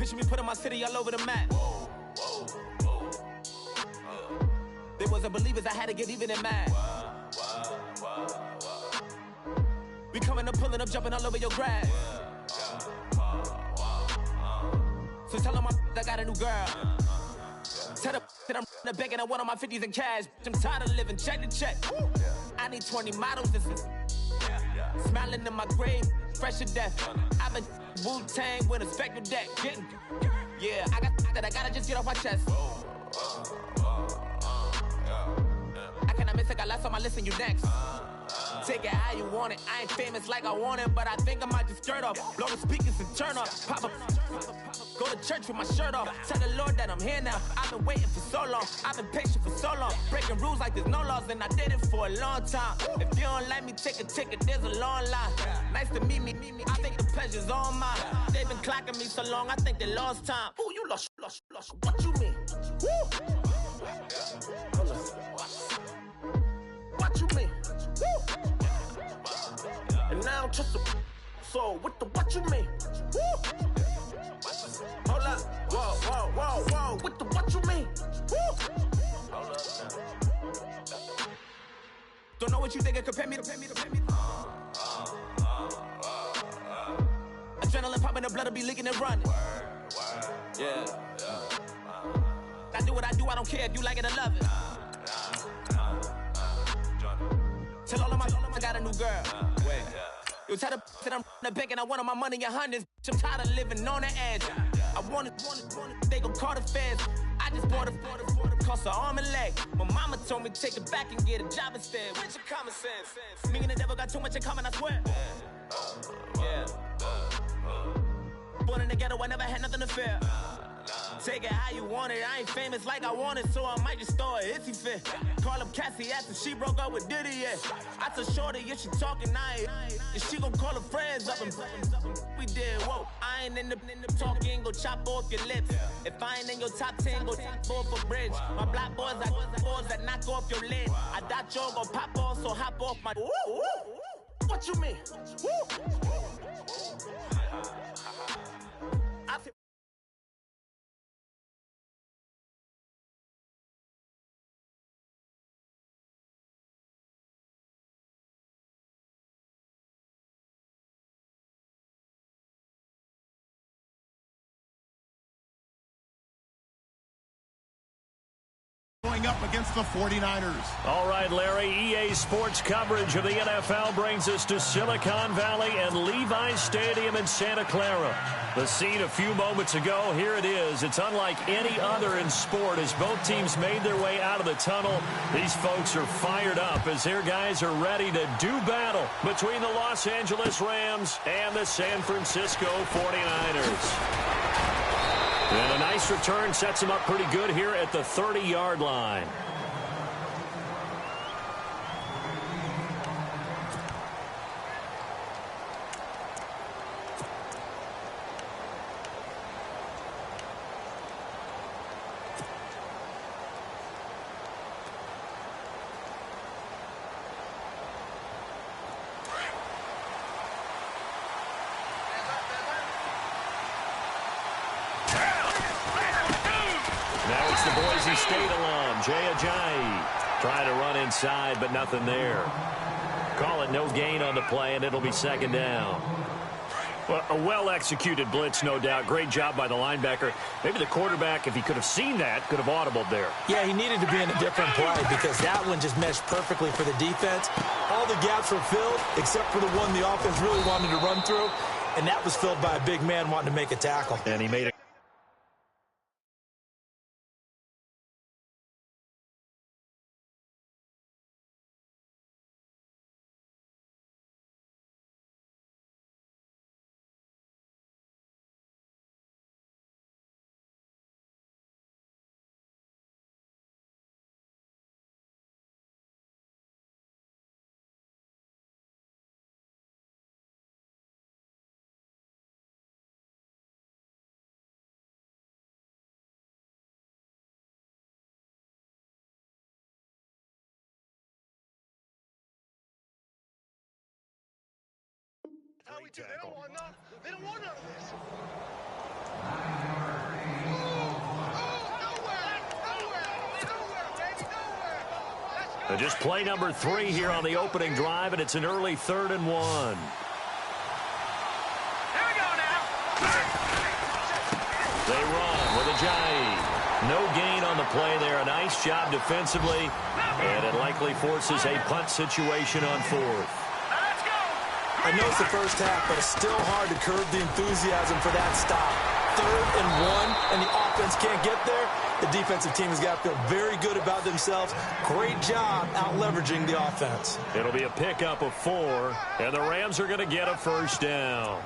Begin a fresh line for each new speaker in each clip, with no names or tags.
Picture me putting my city all over the map. They wasn't believers, I had to get even and mad. We coming up, pulling up, jumping all over your grass. So tell them I got a new girl. Tell them that I'm in the bank and I want all my 50s in cash. I'm tired of living check to check. I need 20 models, this is smiling in my grave, fresh to death. I've been Wu-Tang with a spectral deck. Yeah, I gotta just get off my chest. I cannot miss it, got last on my list and you next. Take it how you want it, I ain't famous like I want it, but I think I might just skirt off. Blow the speakers and turn up, pop up. Go to church with my shirt off. Tell the Lord that I'm here now. I've been waiting for so long. I've been patient for so long. Breaking rules like there's no laws, and I did it for a long time. If you don't like me, take a ticket. There's a long line. Nice to meet me. I think the pleasure's all mine. They've been clocking me so long. I think they lost time. Ooh, you lost. What you mean? Woo. What you mean? Woo. And now I'm just a so what you mean? Woo. Hold up, whoa, what you mean? Woo. Hold up now. Don't know what you think, compare me to. Adrenaline popping, the blood will be leaking and running. Yeah. I do what I do, I don't care if you like it or love it. Tell all of my I got a new girl. Wait. Yo, tell the that I'm in the bank and I want all my money in hundreds. I'm tired of living on the edge. I want it, they gon' call the feds. I just bought a cost an arm and leg. My mama told me take it back and get a job instead. Where's your common sense? Me and the devil got too much in common, I swear. Yeah. Born in the ghetto, I never had nothing to fear. Take it how you want it, I ain't famous like I want it, so I might just throw a hissy fit. Call up Cassie after she broke up with Diddy, yeah. I told Shorty if she talking, and she gon' call her friends up and we did, whoa. I ain't in the talking, go chop off your lips. If I ain't in your top 10, go top 4 for bridge. My black boys, I got boys that knock off your lid. I thought y'all gon' pop off, so hop off my. What you mean?
Going up against the 49ers.
All right, Larry, EA Sports coverage of the NFL brings us to Silicon Valley and Levi Stadium in Santa Clara. The scene a few moments ago, here it is. It's unlike any other in sport as both teams made their way out of the tunnel. These folks are fired up as their guys are ready to do battle between the Los Angeles Rams and the San Francisco 49ers. And a nice return sets him up pretty good here at the 30-yard line. State alum, Jay Ajayi trying to run inside, but nothing there. Call it no gain on the play, and it'll be second down. Well, a well-executed blitz, no doubt. Great job by the linebacker. Maybe the quarterback, if he could have seen that, could have audibled there.
Yeah, he needed to be in a different play because that one just meshed perfectly for the defense. All the gaps were filled except for the one the offense really wanted to run through, and that was filled by a big man wanting to make a tackle.
And he made it.
How we do? They don't want none of this.
Just play number 3 here on the opening drive, and it's an early 3rd and 1.
Here we go now.
They run with Ajayi. No gain on the play there. A nice job defensively, and it likely forces a punt situation on 4th.
I know it's the first half, but it's still hard to curb the enthusiasm for that stop. 3rd and 1, and the offense can't get there. The defensive team has got to feel very good about themselves. Great job out-leveraging the offense.
It'll be a pickup of 4, and the Rams are going to get a first down.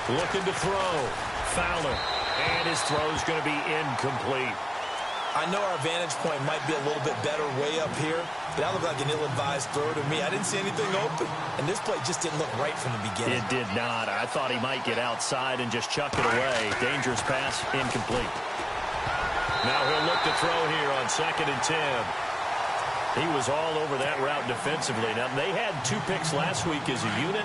Looking to throw. Fowler. And his throw's going to be incomplete.
I know our vantage point might be a little bit better way up here, but that looked like an ill-advised throw to me. I didn't see anything open, and this play just didn't look right from the beginning.
It did not. I thought he might get outside and just chuck it away. Dangerous pass, incomplete. Now he'll look to throw here on 2nd and 10. He was all over that route defensively. Now, they had 2 picks last week as a unit.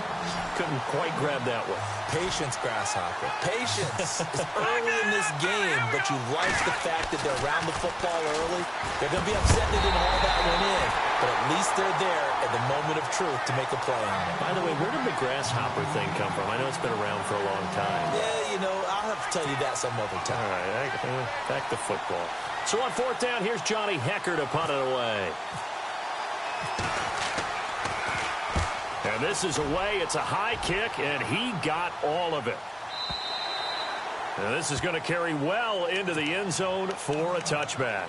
Couldn't quite grab that one.
Patience, Grasshopper. Patience. It's early in this game, but you like the fact that they're around the football early. They're going to be upset they didn't haul that one in, but at least they're there at the moment of truth to make a play on it.
By the way, where did the Grasshopper thing come from? I know it's been around for a long time.
Yeah, you know, I'll have to tell you that some other time.
All right, back to football. So on 4th down, here's Johnny Hecker to punt it away. And this is away. It's a high kick, and he got all of it. And this is going to carry well into the end zone for a touchback.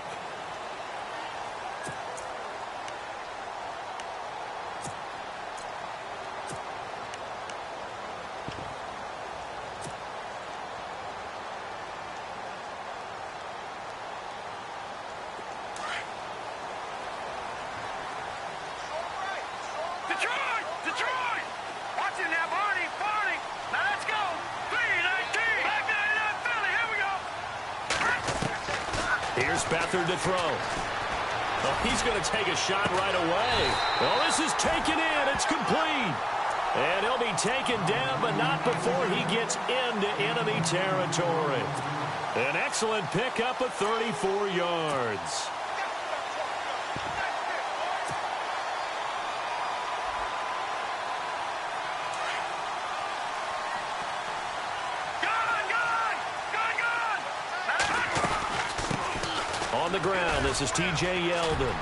Beathard to throw. Oh, he's going to take a shot right away. Well, this is taken in. It's complete. And he'll be taken down, but not before he gets into enemy territory. An excellent pickup of 34 yards. On the ground, this is T.J. Yeldon.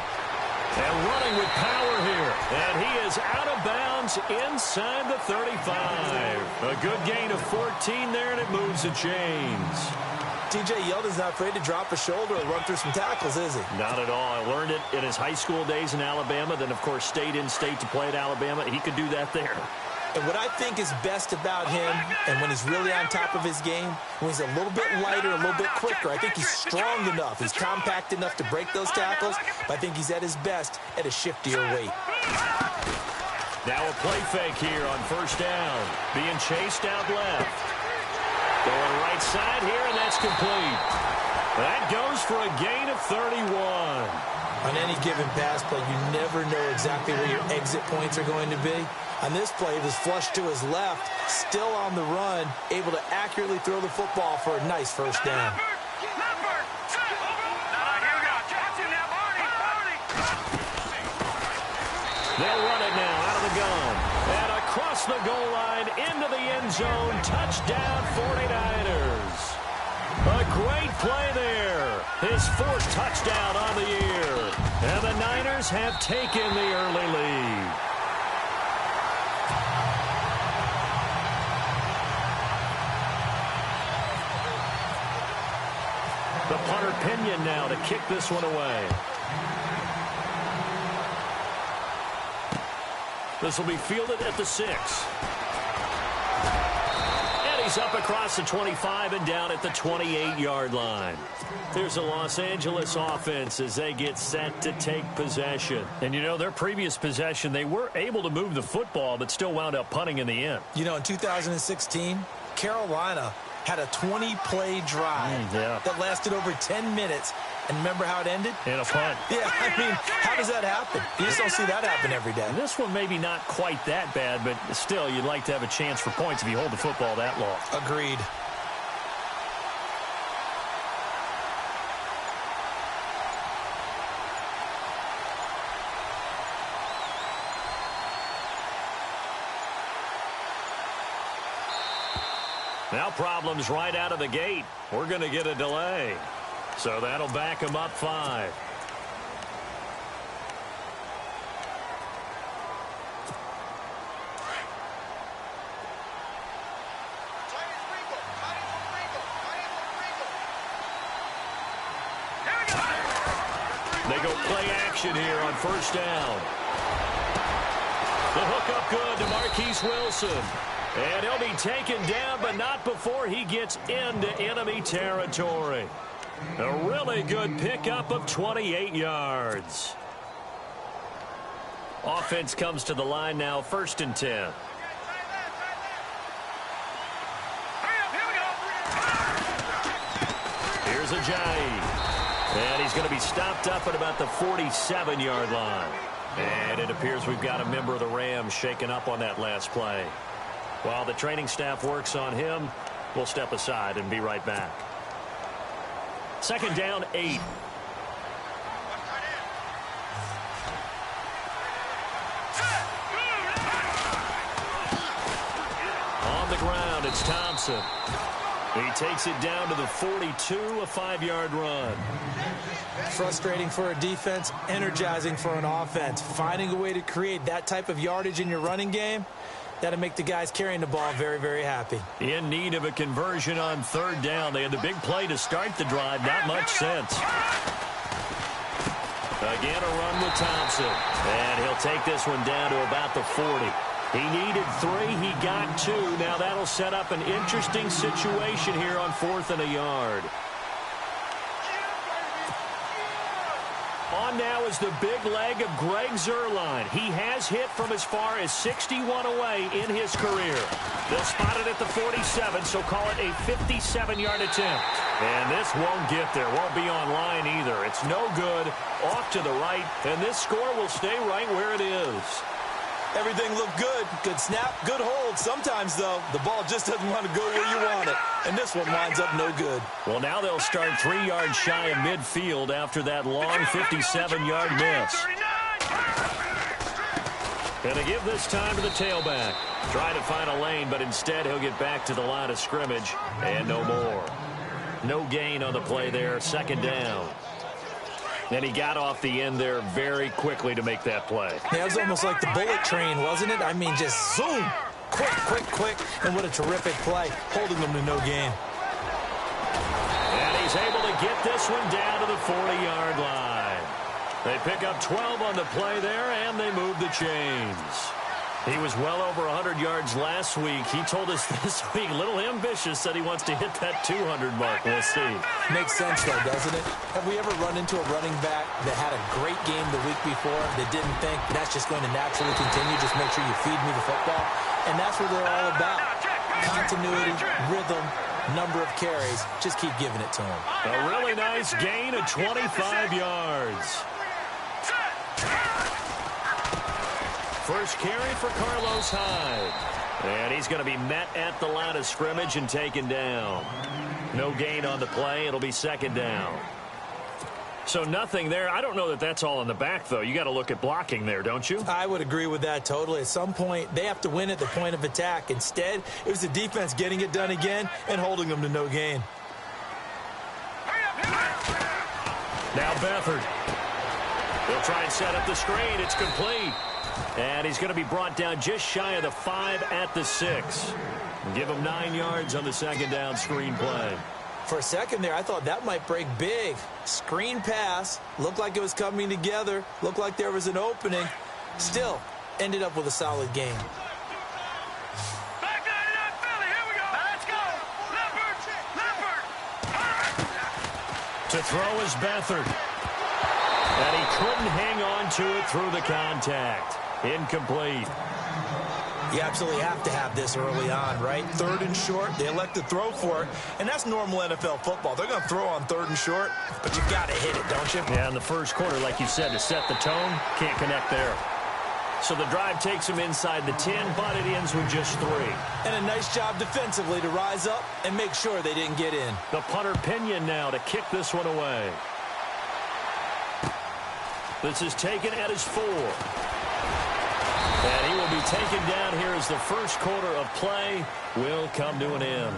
And running with power here. And he is out of bounds inside the 35. A good gain of 14 there, and it moves the chains.
T.J. Yeldon's not afraid to drop a shoulder or run through some tackles, is he?
Not at all. I learned it in his high school days in Alabama. Then, of course, stayed in state to play at Alabama. He could do that there.
And what I think is best about him, and when he's really on top of his game, when he's a little bit lighter, a little bit quicker, I think he's strong enough. He's compact enough to break those tackles, but I think he's at his best at a shiftier weight.
Now a play fake here on 1st down. Being chased out left. Going right side here, and that's complete. That goes for a gain of 31.
On any given pass play, you never know exactly where your exit points are going to be. On this play, it was flushed to his left, still on the run, able to accurately throw the football for a nice 1st down.
They'll run it now out of the gun. And across the goal line into the end zone. Touchdown 49ers. A great play there. His 4th touchdown on the year. And the Niners have taken the early lead. The punter Pinion now to kick this one away. This will be fielded at the 6. And he's up across the 25 and down at the 28-yard line. There's a Los Angeles offense as they get set to take possession. And, you know, their previous possession, they were able to move the football, but still wound up punting in the end.
You know, in 2016, Carolina had a 20-play drive that lasted over 10 minutes. And remember how it ended?
In a punt.
Yeah, I mean, how does that happen? You just don't see that happen every day.
This one maybe not quite that bad, but still, you'd like to have a chance for points if you hold the football that long.
Agreed.
Now problems right out of the gate. We're going to get a delay. So that'll back him up 5. They go play action here on first down. The hook up good to Marquise Wilson. And he'll be taken down, but not before he gets into enemy territory. A really good pickup of 28 yards. Offense comes to the line now, 1st and 10. Here's Ajayi. And he's going to be stopped up at about the 47-yard line. And it appears we've got a member of the Rams shaken up on that last play. While the training staff works on him, we'll step aside and be right back. 2nd down, 8. On the ground, it's Thompson. He takes it down to the 42, a 5-yard run.
Frustrating for a defense, energizing for an offense. Finding a way to create that type of yardage in your running game, that'll make the guys carrying the ball very, very happy.
In need of a conversion on 3rd down. They had the big play to start the drive. Not much sense. Again, a run with Thompson. And he'll take this one down to about the 40. He needed 3. He got 2. Now that'll set up an interesting situation here on 4th and a yard. On now is the big leg of Greg Zuerlein. He has hit from as far as 61 away in his career. They'll spot it at the 47, so call it a 57-yard attempt. And this won't get there. Won't be on line either. It's no good. Off to the right, and this score will stay right where it is.
Everything looked good. Good snap, good hold. Sometimes, though, the ball just doesn't want to go where you want it. And this one winds up no good.
Well, now they'll start 3 yards shy of midfield after that long 57-yard miss. And they give this time to the tailback. Try to find a lane, but instead he'll get back to the line of scrimmage. And no more. No gain on the play there. 2nd down. And he got off the end there very quickly to make that play.
Yeah, it was almost like the bullet train, wasn't it? I mean, just zoom. Quick, quick, quick. And what a terrific play, holding them to no gain.
And he's able to get this one down to the 40-yard line. They pick up 12 on the play there, and they move the chains. He was well over 100 yards last week. He told us this week, a little ambitious, said he wants to hit that 200 mark. We'll see.
Makes sense, though, doesn't it? Have we ever run into a running back that had a great game the week before that didn't think that's just going to naturally continue? Just make sure you feed me the football. And that's what they're all about. Continuity, rhythm, number of carries. Just keep giving it to him.
A really nice gain of 25 yards. First carry for Carlos Hyde. And he's going to be met at the line of scrimmage and taken down. No gain on the play. It'll be 2nd down. So nothing there. I don't know that that's all in the back, though. You got to look at blocking there, don't you?
I would agree with that totally. At some point, they have to win at the point of attack. Instead, it was the defense getting it done again and holding them to no gain.
Now Beathard. They'll try and set up the screen. It's complete. And he's going to be brought down just shy of the 5 at the 6. Give him 9 yards on the 2nd down screen play.
For a second there, I thought that might break big. Screen pass. Looked like it was coming together. Looked like there was an opening. Still, ended up with a solid game.
To throw is Beathard. And he couldn't hang on to it through the contact. Incomplete.
You absolutely have to have this early on, right? 3rd and short, they elect to throw for it, and that's normal NFL football. They're going to throw on 3rd and short, but you've got to hit it, don't you?
Yeah, in the first quarter, like you said, to set the tone, can't connect there. So the drive takes them inside the 10, but it ends with just 3.
And a nice job defensively to rise up and make sure they didn't get in.
The punter Pinion now to kick this one away. This is taken at his 4. And he will be taken down here as the first quarter of play will come to an end.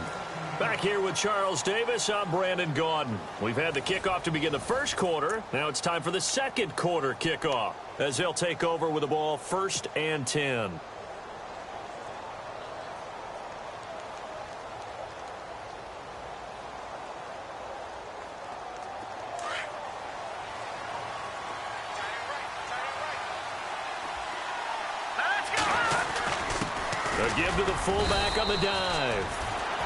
Back here with Charles Davis, I'm Brandon Gaudin. We've had the kickoff to begin the first quarter. Now it's time for the second quarter kickoff as they'll take over with the ball 1st and 10. A give to the fullback on the dive.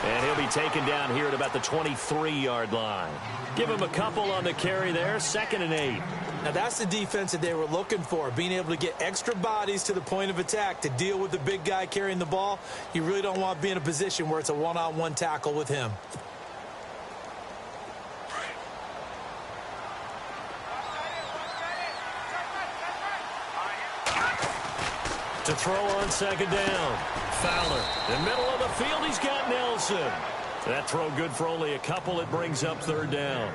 And he'll be taken down here at about the 23-yard line. Give him a couple on the carry there, 2nd and 8.
Now that's the defense that they were looking for, being able to get extra bodies to the point of attack to deal with the big guy carrying the ball. You really don't want to be in a position where it's a one-on-one tackle with him.
To throw on 2nd down. Fowler, in the middle of the field, he's got Nelson. That throw good for only a couple. It brings up 3rd down.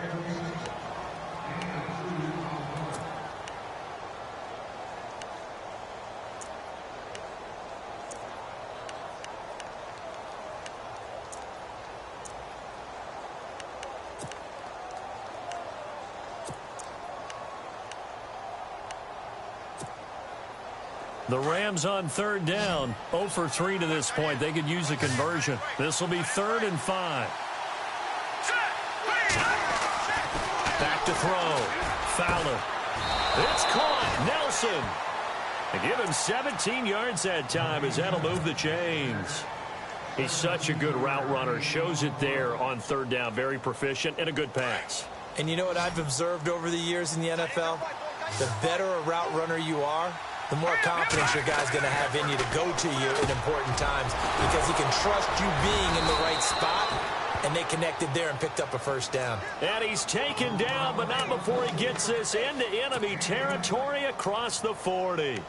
The Rams on 3rd down, 0 for 3 to this point. They could use a conversion. This will be 3rd and 5. Back to throw. Fowler. It's caught. Nelson. They give him 17 yards that time as that'll move the chains. He's such a good route runner. Shows it there on 3rd down. Very proficient and a good pass.
And you know what I've observed over the years in the NFL? The better a route runner you are, the more confidence your guy's going to have in you to go to you in important times because he can trust you being in the right spot, and they connected there and picked up a 1st down.
And he's taken down, but not before he gets this into enemy territory across the 40.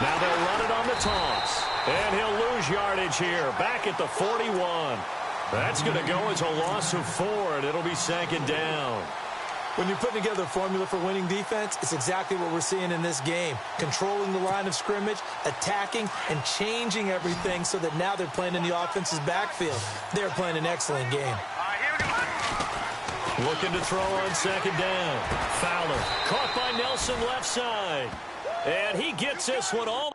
Now they'll run it on the toss. And he'll lose yardage here. Back at the 41. That's going to go as a loss of 4, and it'll be 2nd down.
When you're putting together a formula for winning defense, it's exactly what we're seeing in this game. Controlling the line of scrimmage, attacking, and changing everything so that now they're playing in the offense's backfield. They're playing an excellent game.
Looking to throw on 2nd down. Fowler caught by Nelson left side. And he gets this one all.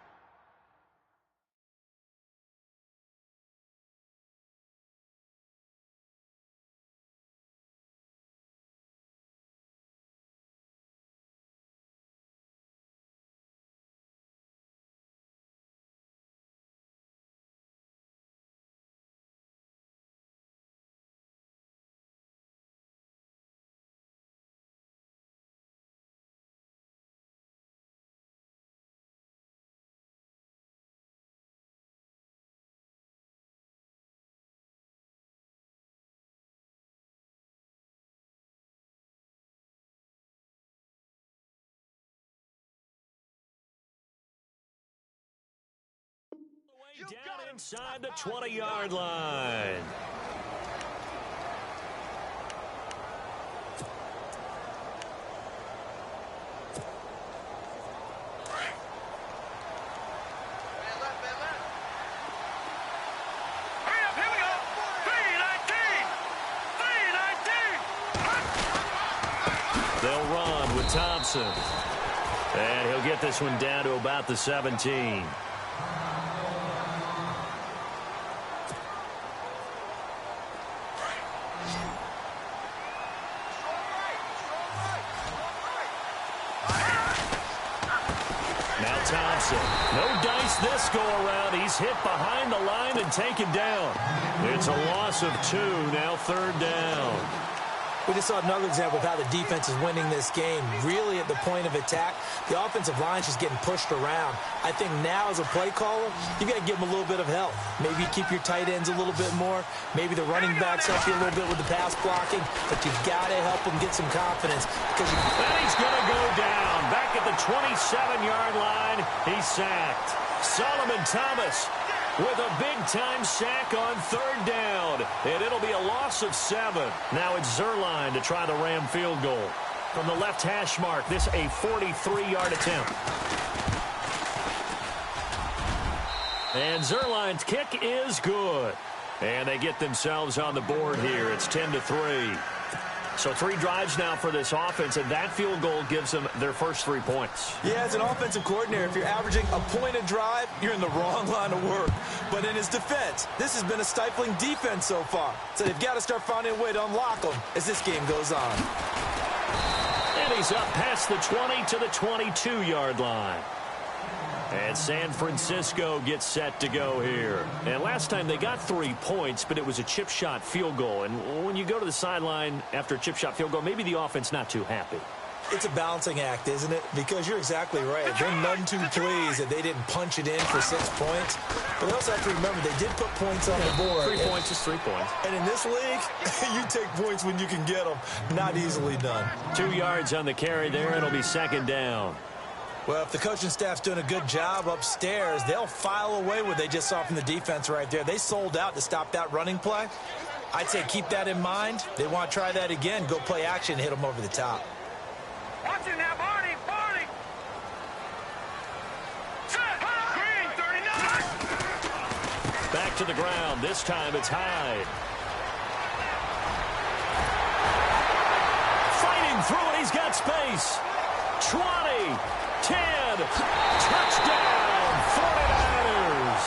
Down inside the 20-yard line. They'll run with Thompson. And he'll get this one down to about the 17. Thompson. No dice this go-around. He's hit behind the line and taken down. It's a loss of 2, now 3rd down.
We just saw another example of how the defense is winning this game. Really at the point of attack, the offensive line's just getting pushed around. I think now as a play caller, you got to give them a little bit of help. Maybe keep your tight ends a little bit more. Maybe the running backs help you a little bit with the pass blocking. But you've got to help them get some confidence. Because
and he's going to go down. Back at the 27-yard line, he's sacked. Solomon Thomas with a big-time sack on 3rd down. And it'll be a loss of 7. Now it's Zerline to try the Ram field goal. From the left hash mark, this a 43-yard attempt. And Zerline's kick is good. And they get themselves on the board here. It's 10-3. So 3 drives now for this offense, and that field goal gives them their first 3 points.
Yeah, as an offensive coordinator, if you're averaging a point a drive, you're in the wrong line of work. But in his defense, this has been a stifling defense so far. So they've got to start finding a way to unlock them as this game goes on.
And he's up past the 20 to the 22-yard line. And San Francisco gets set to go here. And last time they got 3 points, but it was a chip shot field goal. And when you go to the sideline after a chip shot field goal, maybe the offense not too happy.
It's a balancing act, isn't it? Because you're exactly right. They're none too pleased that they didn't punch it in for 6 points. But they also have to remember they did put points on the board.
3 points is 3 points.
And in this league, you take points when you can get them. Not easily done.
2 yards on the carry there. It'll be 2nd down.
Well, if the coaching staff's doing a good job upstairs, they'll file away what they just saw from the defense right there. They sold out to stop that running play. I'd say keep that in mind. They want to try that again. Go play action and hit them over the top.
Watch it now, Barney! Barney! Green, 39!
Back to the ground. This time it's Hyde. Fighting through it. He's got space. 20, 10, touchdown, 49ers.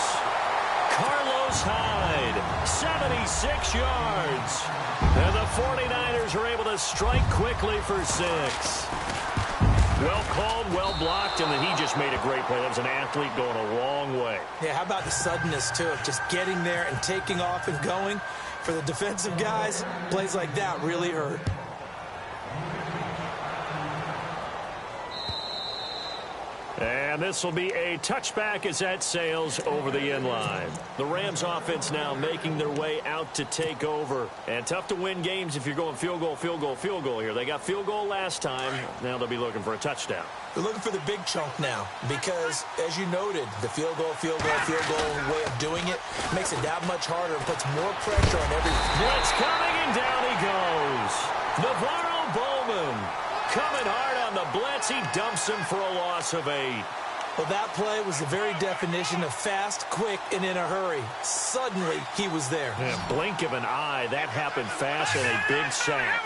Carlos Hyde, 76 yards. And the 49ers are able to strike quickly for 6. Well called, well blocked, and then he just made a great play. That was an athlete going a long way.
Yeah, how about the suddenness, too, of just getting there and taking off and going? For the defensive guys, plays like that really hurt.
And this will be a touchback as that sails over the end line. The Rams offense now making their way out to take over. And tough to win games if you're going field goal, field goal, field goal here. They got field goal last time. Now they'll be looking for a touchdown.
They're looking for the big chunk now because, as you noted, the field goal way of doing it makes it that much harder and puts more pressure on every...
Blitz coming, and down he goes. Navarro Bowman coming hard on the blitz. He dumps him for a loss of 8.
Well, that play was the very definition of fast, quick, and in a hurry. Suddenly, he was there.
In a blink of an eye, that happened fast and a big sack.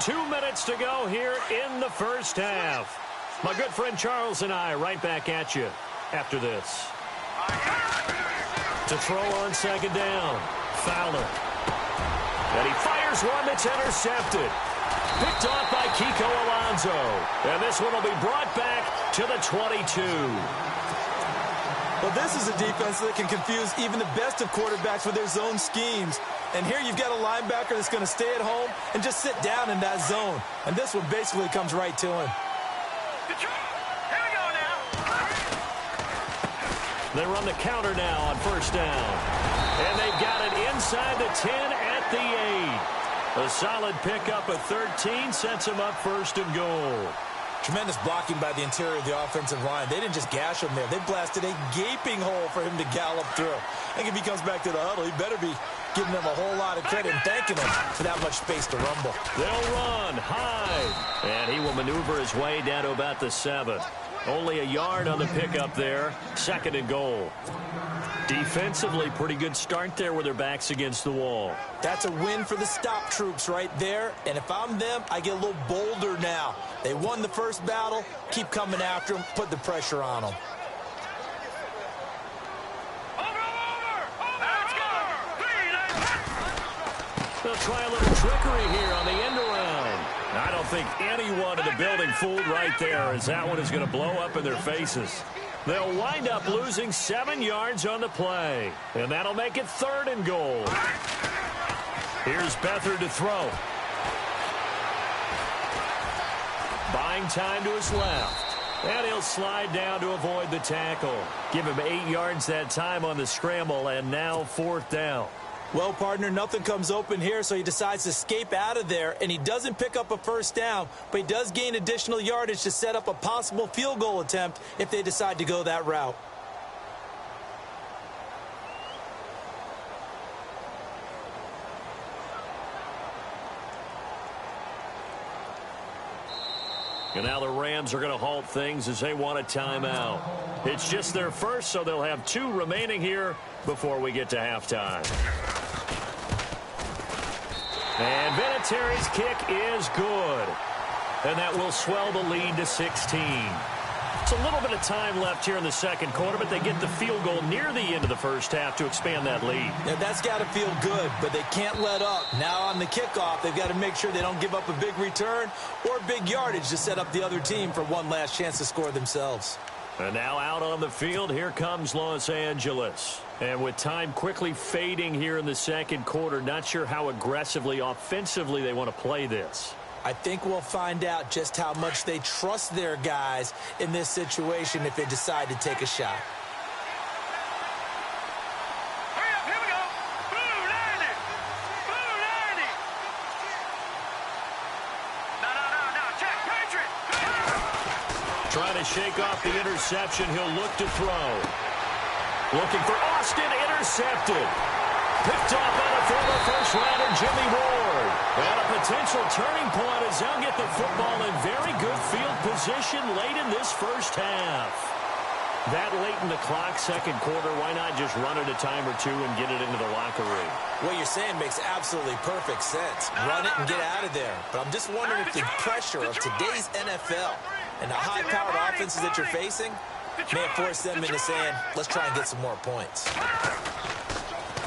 2 minutes to go here in the first half. My good friend Charles and I right back at you after this. To throw on 2nd down. Fowler. And he fires one that's intercepted. Picked off by Kiko Alonso. And this one will be brought back to the 22.
Well, this is a defense that can confuse even the best of quarterbacks with their zone schemes. And here you've got a linebacker that's going to stay at home and just sit down in that zone. And this one basically comes right to him.
Here we go now.
They run the counter now on 1st down. And they've got it inside the 10 at the 8. A solid pickup of 13 sets them up 1st and goal.
Tremendous blocking by the interior of the offensive line. They didn't just gash him there. They blasted a gaping hole for him to gallop through. I think if he comes back to the huddle, he better be giving them a whole lot of credit and thanking them for that much space to rumble.
They'll run high. And he will maneuver his way down to about the 7. Only a yard on the pickup there. 2nd and goal. Defensively, pretty good start there with their backs against the wall.
That's a win for the stop troops right there. And if I'm them, I get a little bolder now. They won the first battle. Keep coming after them. Put the pressure on them.
They'll try a little trickery here on the end around. I don't think anyone in the building fooled right there, as that one is going to blow up in their faces. They'll wind up losing 7 yards on the play, and that'll make it 3rd and goal. Here's Beathard to throw. Buying time to his left. And he'll slide down to avoid the tackle. Give him 8 yards that time on the scramble, and now 4th down.
Well, partner, nothing comes open here, so he decides to escape out of there, and he doesn't pick up a 1st down, but he does gain additional yardage to set up a possible field goal attempt if they decide to go that route.
And now the Rams are going to halt things as they want a timeout. It's just their first, so they'll have 2 remaining here before we get to halftime. And Vinatieri's kick is good. And that will swell the lead to 16. It's a little bit of time left here in the 2nd quarter, but they get the field goal near the end of the 1st half to expand that lead.
Yeah, that's got to feel good, but they can't let up. Now on the kickoff, they've got to make sure they don't give up a big return or big yardage to set up the other team for one last chance to score themselves.
And now out on the field, here comes Los Angeles. And with time quickly fading here in the 2nd quarter, not sure how aggressively, offensively they want to play this.
I think we'll find out just how much they trust their guys in this situation if they decide to take a shot.
Hurry up, here we go. Blue 90. Blue 90. No, check, Patriot.
Trying to shake off the interception, he'll look to throw. Looking for Austin, intercepted. Picked off by the former 1st rounder, Jimmy Ward. And a potential turning point as they'll get the football in very good field position late in this 1st half. That late in the clock, 2nd quarter, why not just run it a time or 2 and get it into the locker room?
What you're saying makes absolutely perfect sense. Run it and get out of there. But I'm just wondering if the pressure of today's NFL and the high-powered offenses that you're facing may have forced them into saying, let's try and get some more points.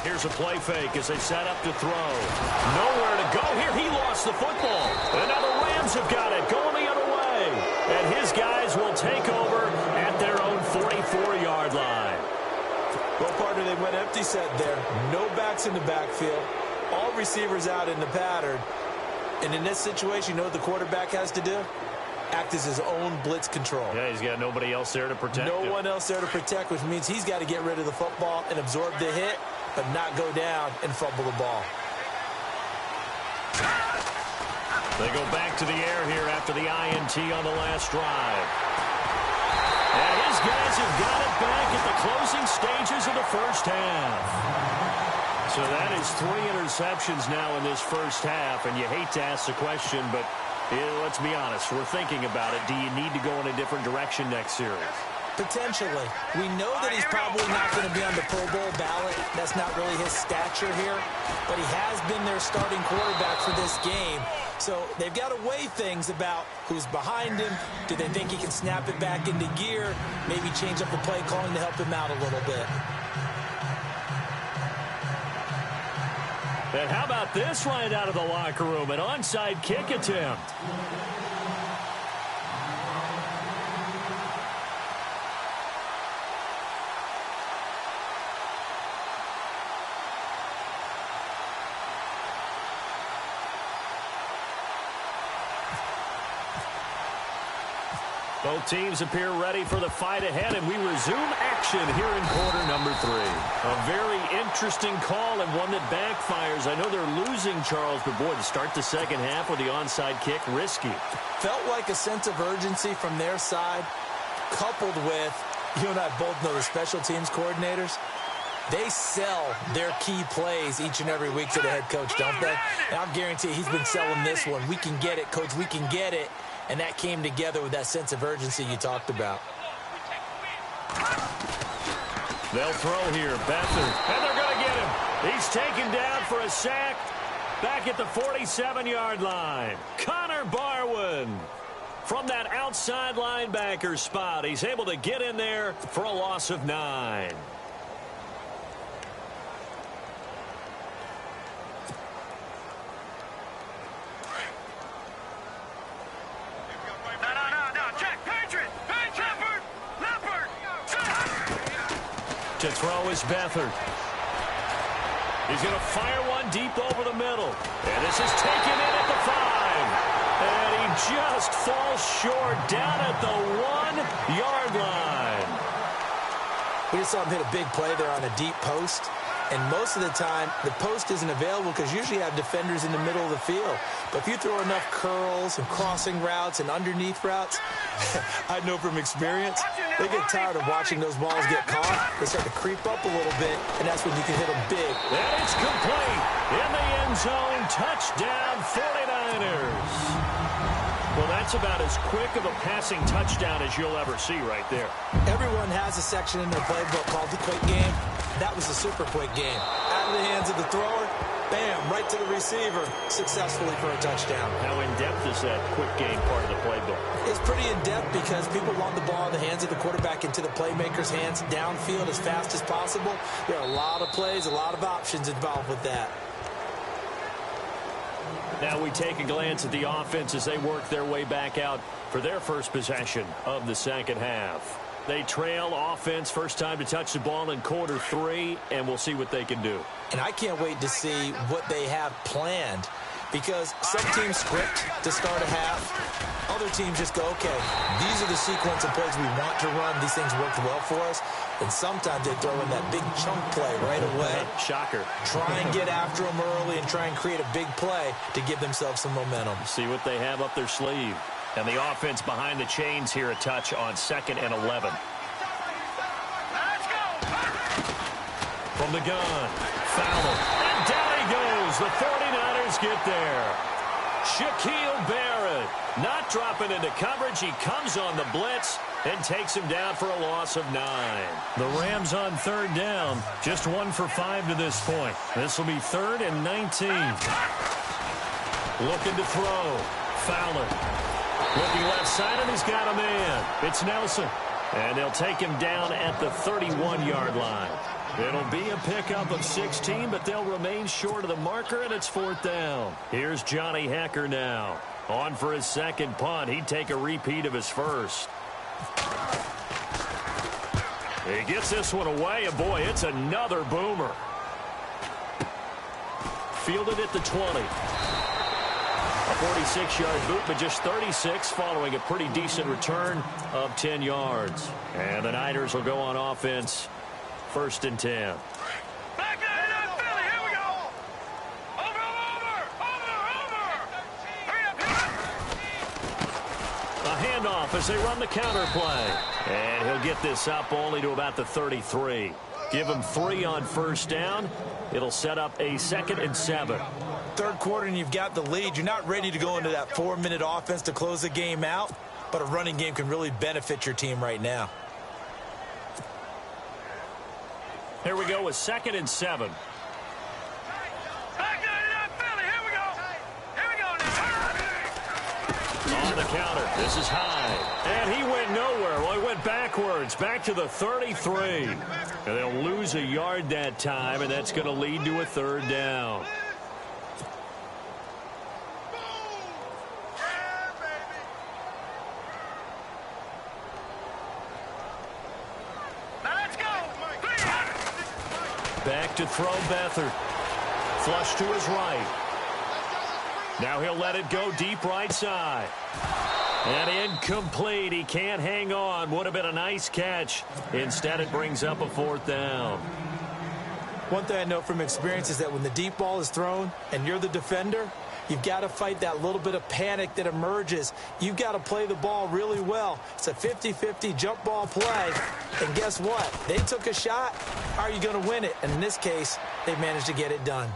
Here's a play fake as they set up to throw. Nowhere to go here. He lost the football. And now the Rams have got it going the other way. And his guys will take over at their own 44-yard line.
Well, partner, they went empty set there. No backs in the backfield. All receivers out in the pattern. And in this situation, you know what the quarterback has to do? Act as his own blitz control.
Yeah, he's got nobody else there to protect him.
No one else there to protect, which means he's got to get rid of the football and absorb the hit, but not go down and fumble the ball.
They go back to the air here after the INT on the last drive. And his guys have got it back at the closing stages of the 1st half. So that is 3 interceptions now in this 1st half, and you hate to ask the question, but let's be honest, we're thinking about it. Do you need to go in a different direction next series?
Potentially. We know that he's probably not going to be on the Pro Bowl ballot. That's not really his stature here. But he has been their starting quarterback for this game. So they've got to weigh things about who's behind him. Do they think he can snap it back into gear? Maybe change up the play calling to help him out a little bit.
And how about this right out of the locker room? An onside kick attempt. Both teams appear ready for the fight ahead, and we resume action here in quarter number 3. A very interesting call and one that backfires. I know they're losing, Charles, but boy, to start the 2nd half with the onside kick, risky.
Felt like a sense of urgency from their side, coupled with, you and I both know the special teams coordinators. They sell their key plays each and every week to the head coach, don't they? And I'll guarantee he's been selling this one. We can get it, coach, we can get it. And that came together with that sense of urgency you talked about.
They'll throw here. Beathard. And they're going to get him. He's taken down for a sack back at the 47-yard line. Connor Barwin from that outside linebacker spot. He's able to get in there for a loss of 9. To throw is Beathard. He's going to fire one deep over the middle. And this is taken in at the 5. And he just falls short down at the 1-yard line.
We just saw him hit a big play there on a deep post. And most of the time, the post isn't available because usually you have defenders in the middle of the field. But if you throw enough curls and crossing routes and underneath routes, I know from experience, they get tired of watching those balls get caught. They start to creep up a little bit, and that's when you can hit them big.
And it's complete. In the end zone, touchdown 49ers. Well, that's about as quick of a passing touchdown as you'll ever see right there.
Everyone has a section in their playbook called the quick game. That was a super quick game. Out of the hands of the thrower, bam, right to the receiver, successfully for a touchdown.
How in-depth is that quick game part of the playbook?
It's pretty in-depth because people want the ball in the hands of the quarterback into the playmaker's hands downfield as fast as possible. There are a lot of plays, a lot of options involved with that.
Now we take a glance at the offense as they work their way back out for their first possession of the second half. They trail offense, first time to touch the ball in quarter 3, and we'll see what they can do.
And I can't wait to see what they have planned because some teams script to start a half. Other teams just go, okay, these are the sequence of plays we want to run. These things worked well for us. And sometimes they throw in that big chunk play right away.
Shocker.
Try and get after them early and try and create a big play to give themselves some momentum.
See what they have up their sleeve. And the offense behind the chains here a touch on 2nd and 11.
Let's go.
From the gun, Fowler. And down he goes. The 49ers get there. Shaquille Barrett not dropping into coverage. He comes on the blitz and takes him down for a loss of 9. The Rams on 3rd down. Just 1 for 5 to this point. This will be 3rd and 19. Looking to throw. Fowler. Looking left side, and he's got a man. It's Nelson. And they'll take him down at the 31-yard line. It'll be a pickup of 16, but they'll remain short of the marker, and it's 4th down. Here's Johnny Hecker now. On for his second punt. He'd take a repeat of his first. He gets this one away, and boy, it's another boomer. Fielded at the 20. A 46-yard boot, but just 36 following a pretty decent return of 10 yards. And the Niners will go on offense, 1st and 10.
Back in Philly. Here we go. Over. Hurry up.
A handoff as they run the counter play. And he'll get this up only to about the 33. Give him 3 on 1st down. It'll set up a 2nd and 7.
3rd quarter and you've got the lead. You're not ready to go into that 4-minute offense to close the game out, but a running game can really benefit your team right now.
Here we go with 2nd and 7.
Back in Philly. Here we go now.
On the counter. This is high. And he went nowhere. Well, he went backwards. Back to the 33. And they'll lose a yard that time, and that's going to lead to a 3rd down. Back to throw Beathard. Flush to his right. Now he'll let it go deep right side. And incomplete. He can't hang on. Would have been a nice catch. Instead, it brings up a 4th down.
One thing I know from experience is that when the deep ball is thrown and you're the defender, you've got to fight that little bit of panic that emerges. You've got to play the ball really well. It's a 50-50 jump ball play. And guess what? They took a shot. How are you going to win it? And in this case, they managed to get it done.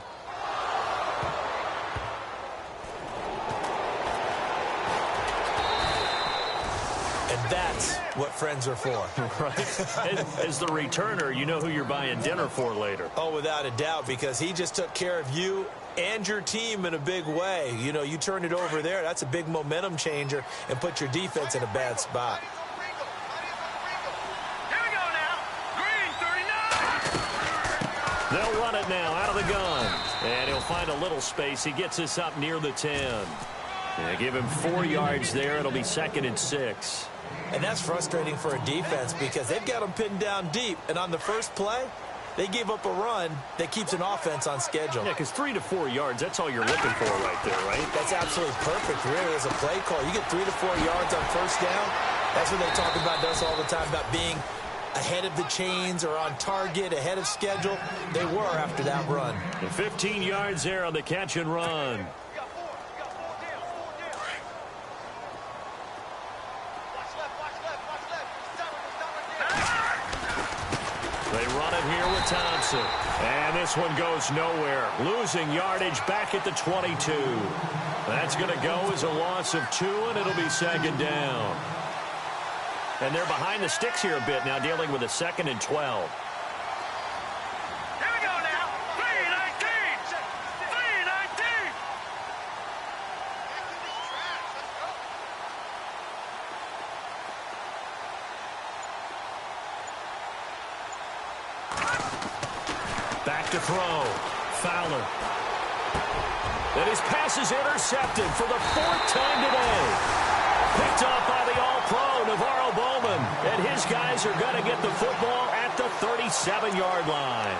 And that's what friends are for.
Right. As the returner, you know who you're buying dinner for later.
Oh, without a doubt, because he just took care of you and your team in a big way. You know, you turn it over there, that's a big momentum changer and put your defense in a bad spot.
Here we go now. Green 39.
They'll run it now out of the gun. And he'll find a little space. He gets this up near the 10. Yeah, give him 4 yards there. It'll be 2nd and 6.
And that's frustrating for a defense because they've got them pinned down deep. And on the first play, they gave up a run that keeps an offense on schedule.
Yeah, because 3 to 4 yards, that's all you're looking for right there, right?
That's absolutely perfect, really, as a play call. You get 3 to 4 yards on first down. That's what they talk about to us all the time, about being ahead of the chains or on target, ahead of schedule. They were after that run.
And 15 yards there on the catch and run. They run it here with Thompson. And this one goes nowhere. Losing yardage back at the 22. That's going to go as a loss of 2, and it'll be 2nd down. And they're behind the sticks here a bit now, dealing with a 2nd and 12.
Here we go now. 3-19. 3-19.
Back to throw. Fowler. And his pass is intercepted for the 4th time today. Picked off by the All-Pro, Navarro Bowman. And his guys are going to get the football at the 37-yard line.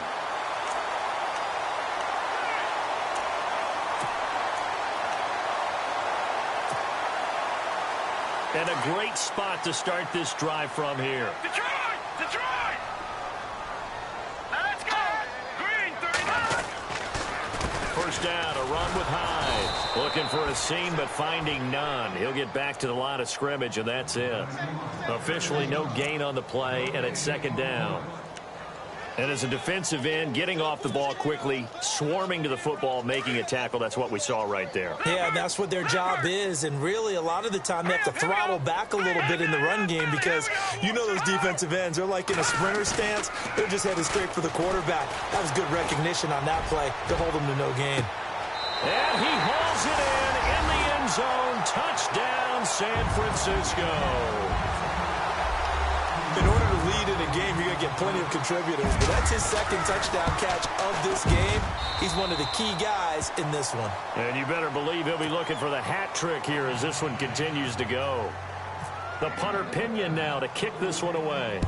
And a great spot to start this drive from here.
Detroit! Detroit! Let's go! Green 39!
First down, a run with Hyde. Looking for a seam, but finding none. He'll get back to the line of scrimmage, and that's it. Officially no gain on the play, and it's 2nd down. And as a defensive end, getting off the ball quickly, swarming to the football, making a tackle, that's what we saw right there.
Yeah, that's what their job is. And really, a lot of the time, they have to throttle back a little bit in the run game because you know those defensive ends, they're like in a sprinter stance. They're just headed straight for the quarterback. That was good recognition on that play to hold them to no gain.
And he hauls it in the end zone. Touchdown, San Francisco.
In order to lead in a game, you're going to get plenty of contributors. But that's his 2nd touchdown catch of this game. He's one of the key guys in this one.
And you better believe he'll be looking for the hat trick here as this one continues to go. The punter Pinion now to kick this one away.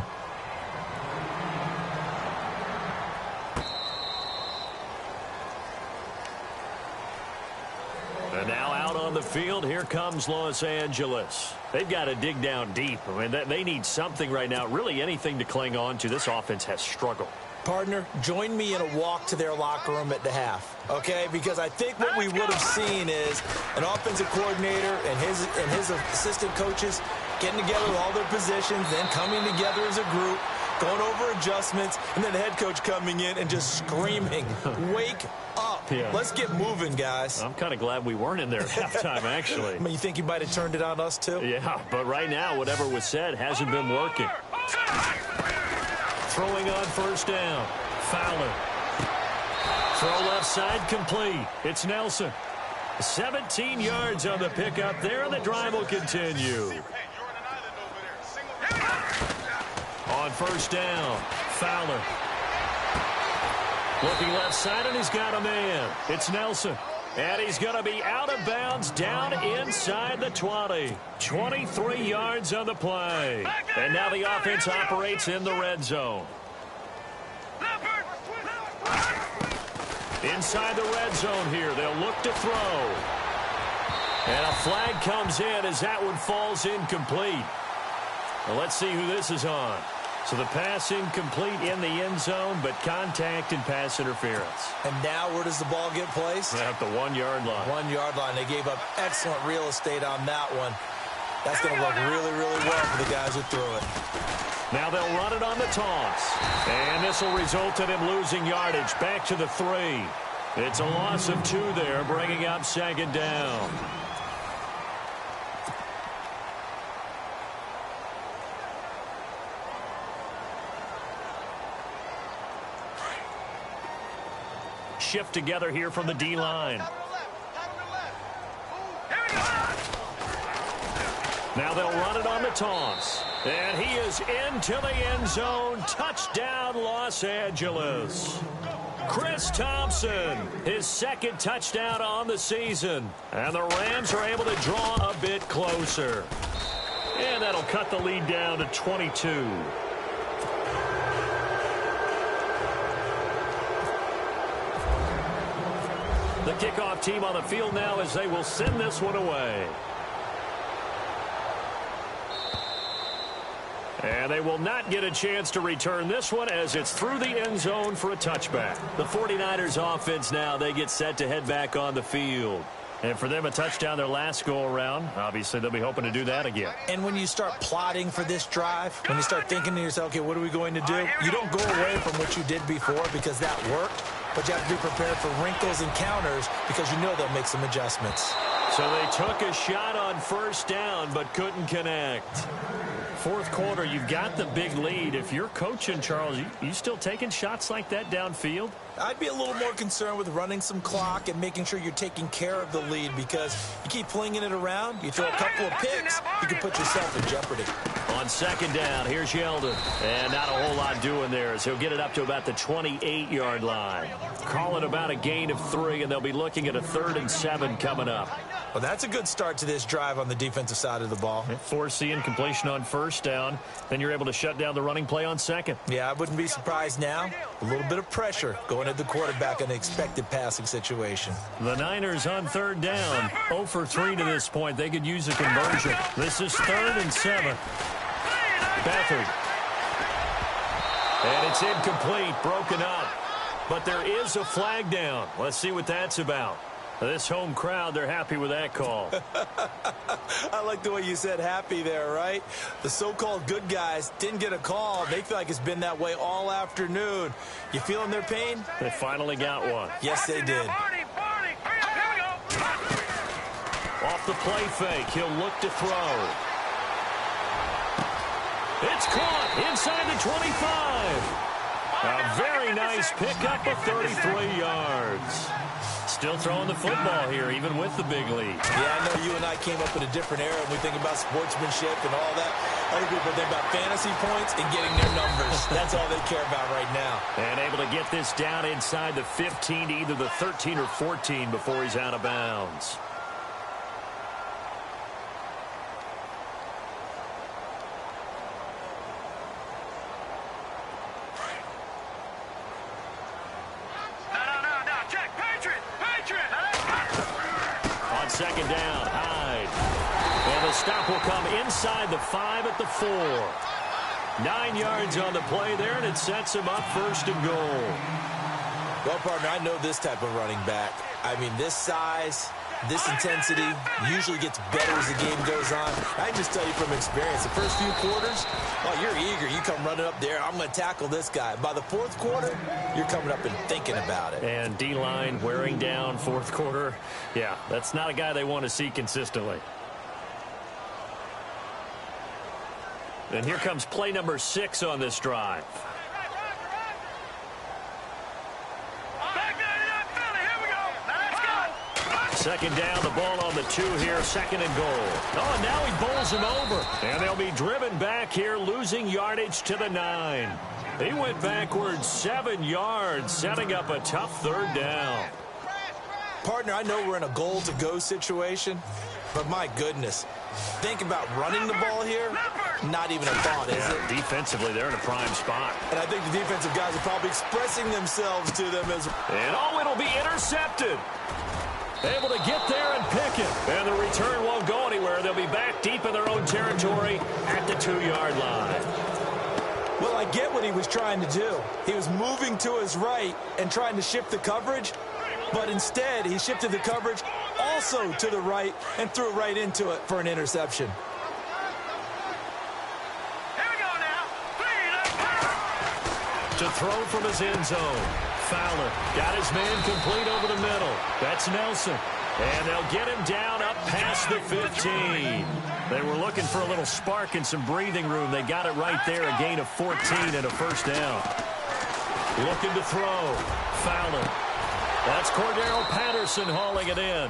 And now out on the field, here comes Los Angeles. They've got to dig down deep. I mean, they need something right now, really anything to cling on to. This offense has struggled.
Partner, join me in a walk to their locker room at the half, okay? Because I think what we would have seen is an offensive coordinator and his assistant coaches getting together with all their positions, then coming together as a group, going over adjustments, and then the head coach coming in and just screaming, wake up.
Yeah.
Let's get moving, guys.
I'm kind of glad we weren't in there at halftime, actually.
I mean, you think you might have turned it on us, too?
Yeah, but right now, whatever was said hasn't been working. Throwing on first down. Fowler. Throw left side complete. It's Nelson. 17 yards on the pickup there, and the drive will continue. On first down, Fowler. Looking left side, and he's got a man. It's Nelson. And he's going to be out of bounds down inside the 20. 23 yards on the play. And now the offense operates in the red zone. Inside the red zone here. They'll look to throw. And a flag comes in as that one falls incomplete. Well, let's see who this is on. So the pass incomplete in the end zone, but contact and pass interference.
And now where does the ball get placed?
At the 1-yard line.
1-yard line. They gave up excellent real estate on that one. That's going to work really, really well for the guys who threw it.
Now they'll run it on the toss. And this will result in him losing yardage back to the 3. It's a loss of 2 there, bringing up 2nd down. Shift together here from the D-line. Now they'll run it on the toss. And he is into the end zone. Touchdown, Los Angeles. Chris Thompson, his second touchdown on the season. And the Rams are able to draw a bit closer. And that'll cut the lead down to 22. The kickoff team on the field now as they will send this one away. And they will not get a chance to return this one as it's through the end zone for a touchback. The 49ers offense now, they get set to head back on the field. And for them, a touchdown their last go-around. Obviously, they'll be hoping to do that again.
And when you start plotting for this drive, when you start thinking to yourself, okay, what are we going to do? You don't go away from what you did before because that worked. But you have to be prepared for wrinkles and counters because you know they'll make some adjustments.
So they took a shot on first down but couldn't connect. Fourth quarter, you've got the big lead. If you're coaching, Charles, you still taking shots like that downfield?
I'd be a little more concerned with running some clock and making sure you're taking care of the lead because you keep flinging it around, you throw a couple of picks, you can put yourself in jeopardy.
On second down, here's Yeldon. And not a whole lot doing there as he'll get it up to about the 28-yard line. Call it about a gain of 3, and they'll be looking at a 3rd and 7 coming up.
Well, that's a good start to this drive on the defensive side of the ball.
Forcing incompletion on first down. Then you're able to shut down the running play on second.
Yeah, I wouldn't be surprised now. A little bit of pressure going at the quarterback in an expected passing situation.
The Niners on third down. 0 for 3 to this point. They could use a conversion. This is 3rd and 7. Beathard. And it's incomplete, broken up. But there is a flag down. Let's see what that's about. This home crowd, they're happy with that call.
I like the way you said happy there, right? The so-called good guys didn't get a call. They feel like it's been that way all afternoon. You feeling their pain?
They finally got one.
Yes, they did.
Off the play fake, he'll look to throw. It's caught inside the 25. A very nice pickup of 33 yards. Still throwing the football here, even with the big lead.
Yeah, I know you and I came up in a different era when we think about sportsmanship and all that. Other people think about fantasy points and getting their numbers. That's all they care about right now.
And able to get this down inside the 15 to either the 13 or 14 before he's out of bounds. Second down, Hyde. And the stop will come inside the 5 at the 4. 9 yards on the play there, and it sets him up 1st and goal.
Well, partner, I know this type of running back. I mean, this size, this intensity usually gets better as the game goes on. I can just tell you from experience, the first few quarters, well, you're eager. You come running up there, I'm going to tackle this guy. By the 4th quarter, you're coming up and thinking about it.
And D-line wearing down 4th quarter. Yeah, that's not a guy they want to see consistently. And here comes play number 6 on this drive. Second down, the ball on the 2 here, 2nd and goal. Oh, and now he bowls him over. And they'll be driven back here, losing yardage to the 9. He went backwards 7 yards, setting up a tough 3rd down.
Partner, I know we're in a goal-to-go situation, but my goodness, think about running the ball here. Not even a thought, is it?
Defensively, they're in a prime spot.
And I think the defensive guys are probably expressing themselves to them as...
And oh, it'll be intercepted. Able to get there and pick it. And the return won't go anywhere. They'll be back deep in their own territory at the 2-yard line.
Well, I get what he was trying to do. He was moving to his right and trying to shift the coverage, but instead he shifted the coverage also to the right and threw right into it for an interception.
Here we go now.
To throw from his end zone. Fowler got his man complete over the middle. That's Nelson. And they'll get him down up past the 15. They were looking for a little spark and some breathing room. They got it right there, a gain of 14 and a 1st down. Looking to throw. Fowler. That's Cordero Patterson hauling it in.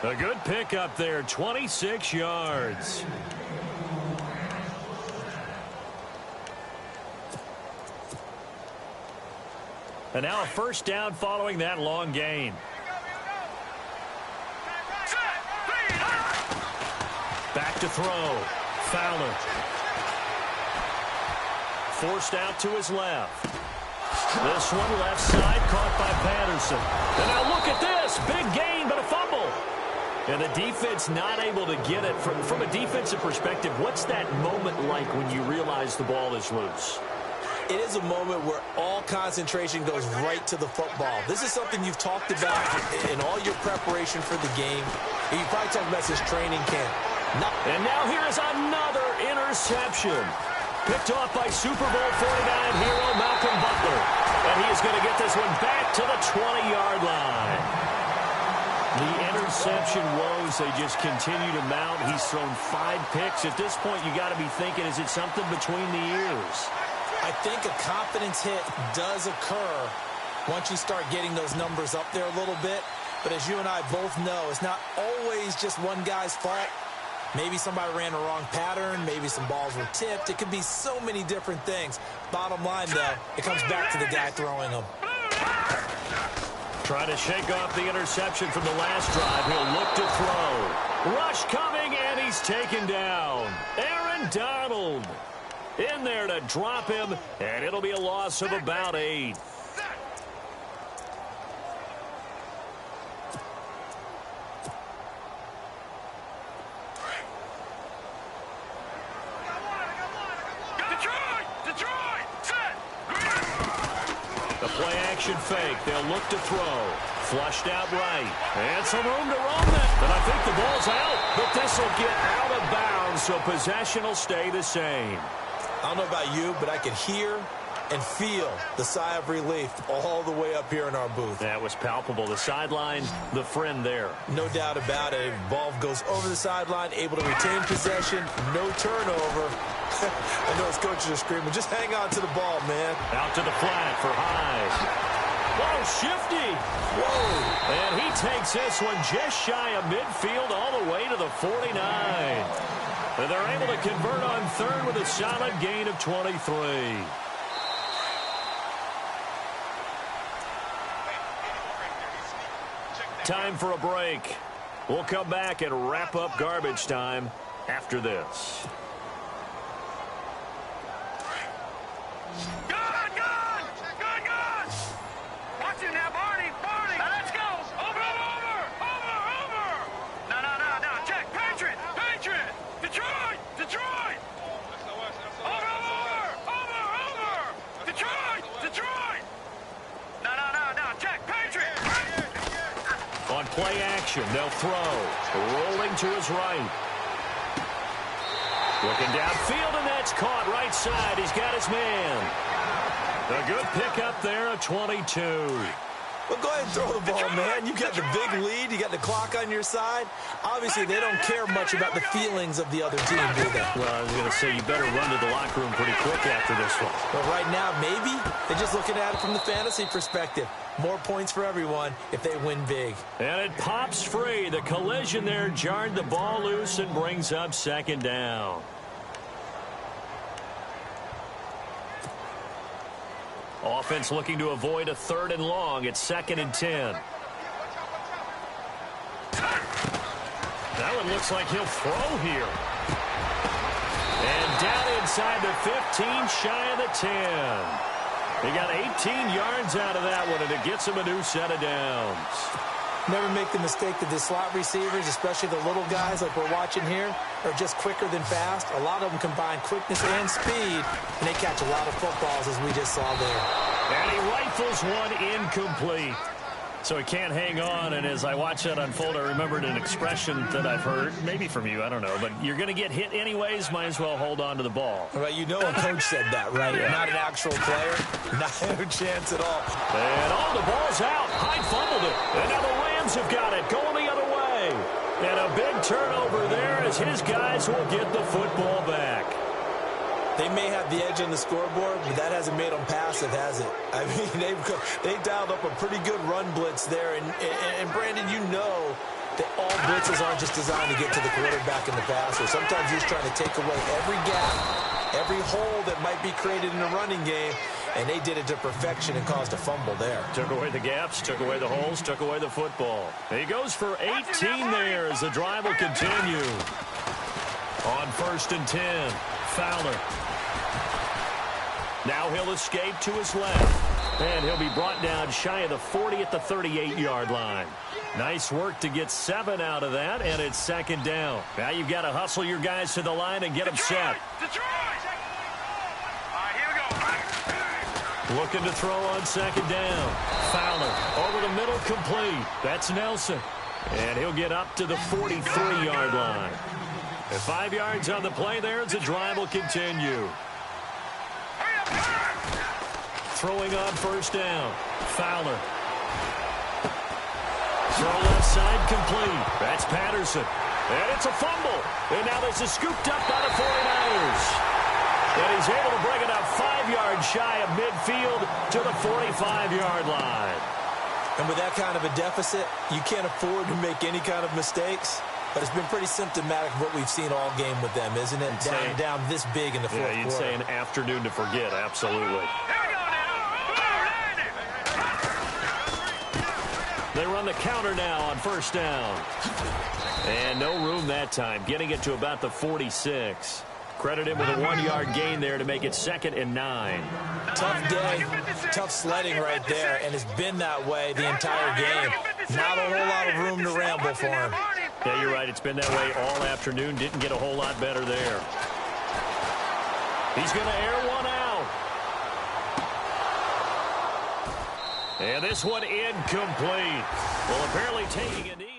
A good pickup there, 26 yards. And now a first down following that long gain. Back to throw. Fowler. Forced out to his left. This one left side caught by Patterson. And now look at this. Big gain, but a fumble. And the defense not able to get it. From a defensive perspective, what's that moment like when you realize the ball is loose?
It is a moment where all concentration goes right to the football. This is something you've talked about in all your preparation for the game. You probably talked about this training camp.
And now here's another interception. Picked off by Super Bowl 49 hero Malcolm Butler. And he is going to get this one back to the 20-yard line. The interception woes, they just continue to mount. He's thrown 5 picks. At this point, you got to be thinking, is it something between the ears?
I think a confidence hit does occur once you start getting those numbers up there a little bit. But as you and I both know, it's not always just one guy's fault. Maybe somebody ran a wrong pattern. Maybe some balls were tipped. It could be so many different things. Bottom line, though, it comes back to the guy throwing them.
Trying to shake off the interception from the last drive. He'll look to throw. Rush coming, and he's taken down. Aaron Donald in there to drop him, and it'll be a loss of about 8. Fake. They'll look to throw. Flushed out right. And some room to roam that. And I think the ball's out. But this will get out of bounds, so possession will stay the same.
I don't know about you, but I could hear and feel the sigh of relief all the way up here in our booth.
That was palpable. The sideline, the friend there.
No doubt about it. Ball goes over the sideline, able to retain possession, no turnover. I know his coaches are screaming, just hang on to the ball, man.
Out to the flat for Hyde. Whoa, shifty. Whoa. And he takes this one just shy of midfield all the way to the 49. And they're able to convert on third with a solid gain of 23. Time for a break. We'll come back and wrap up garbage time after this. Play action. They'll throw. Rolling to his right. Looking downfield, and that's caught right side. He's got his man. A good pickup there, a 22.
Well, go ahead and throw the ball, man. You got the big lead. You got the clock on your side. Obviously, they don't care much about the feelings of the other team, do they?
Well, I was going to say, you better run to the locker room pretty quick after this one.
But right now, maybe they're just looking at it from the fantasy perspective. More points for everyone if they win big.
And it pops free. The collision there jarred the ball loose and brings up second down. Offense looking to avoid a 3rd and long. It's 2nd and 10. That one looks like he'll throw here. And down inside the 15, shy of the 10. He got 18 yards out of that one, and it gets him a new set of downs.
Never make the mistake that the slot receivers, especially the little guys like we're watching here, are just quicker than fast. A lot of them combine quickness and speed, and they catch a lot of footballs, as we just saw there.
And he rifles one incomplete. So he can't hang on, and as I watch that unfold, I remembered an expression that I've heard, maybe from you, I don't know, but you're going to get hit anyways, might as well hold on to the ball.
Well, you know a coach said that, right? Yeah. Not an actual player. Not a chance at all.
And the ball's out. Hyde fumbled it. And now the Rams have got it, going the other way. And a big turnover there as his guys will get the football back.
They may have the edge on the scoreboard, but that hasn't made them passive, has it? I mean, they dialed up a pretty good run blitz there. And Brandon, you know that all blitzes aren't just designed to get to the quarterback and the passer. Sometimes you're just trying to take away every gap, every hole that might be created in the running game. and they did it to perfection and caused a fumble there.
Took away the gaps, took away the holes, took away the football. He goes for 18 there as the drive will continue. On 1st and 10, Fowler. Now he'll escape to his left. And he'll be brought down shy of the 40 at the 38-yard line. Nice work to get 7 out of that, and it's 2nd down. Now you've got to hustle your guys to the line and get them set. Looking to throw on 2nd down. Fowler over the middle, complete. That's Nelson. And he'll get up to the 43-yard line. And 5 yards on the play there as the drive will continue. Throwing on 1st down. Fowler. Throw left side, complete. That's Patterson. And it's a fumble. And now this is scooped up by the 49ers. And he's able to bring it up 5 yards shy of midfield to the 45-yard line.
And with that kind of a deficit, you can't afford to make any kind of mistakes. But it's been pretty symptomatic of what we've seen all game with them, isn't it? Down this big in the fourth quarter.
Yeah, you'd say an afternoon to forget, absolutely. They run the counter now on 1st down. And no room that time, getting it to about the 46. Credit him with a 1-yard gain there to make it 2nd and 9.
Tough day, tough sledding right there, and it's been that way the entire game. Not a whole lot of room to ramble for him.
Yeah, you're right. It's been that way all afternoon. Didn't get a whole lot better there. He's going to air one out. And this one incomplete. Well, apparently taking a knee.